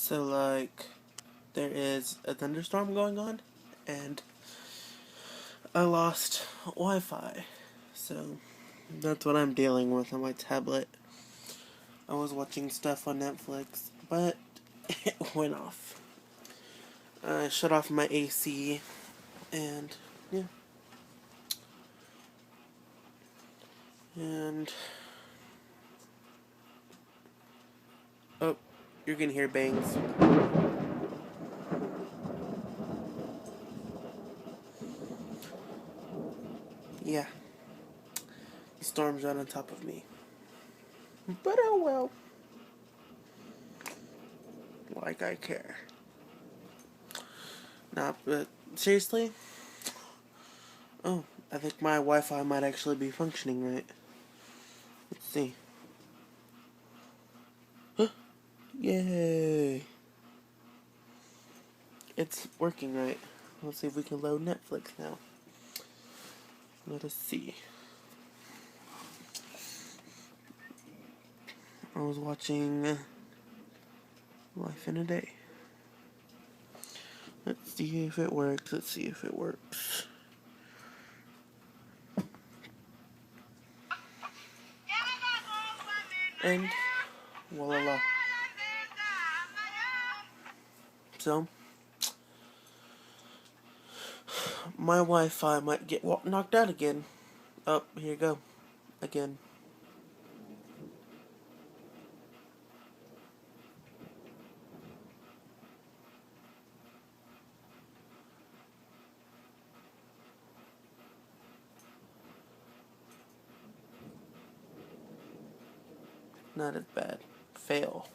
So, like, there is a thunderstorm going on, and I lost Wi-Fi. So, that's what I'm dealing with on my tablet. I was watching stuff on Netflix, but it went off. I shut off my AC, and, yeah. And, oh, you're gonna hear bangs. Yeah. The storm's right on top of me. But oh well. Like I care. Nah, but seriously? Oh, I think my Wi-Fi might actually be functioning right. Let's see. Huh? Yay! It's working right. Let's see if we can load Netflix now. Let us see. I was watching Life in a Day. Let's see if it works. Let's see if it works. And voila. So, my Wi-Fi might get knocked out again. Oh, here you go. Again. Not as bad. Fail.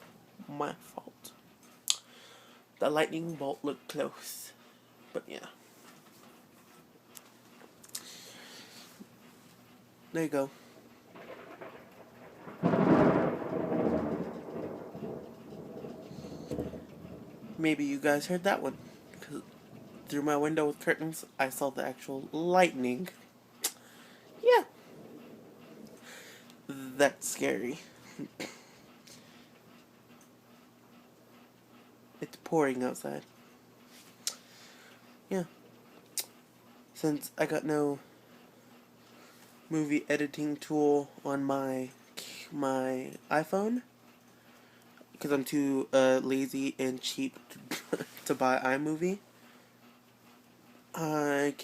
My fault. The lightning bolt looked close. But yeah. There you go. Maybe you guys heard that one. Because through my window with curtains, I saw the actual lightning. Yeah. That's scary. It's pouring outside. Yeah. Since I got no movie editing tool on my iPhone, because I'm too lazy and cheap to buy iMovie, I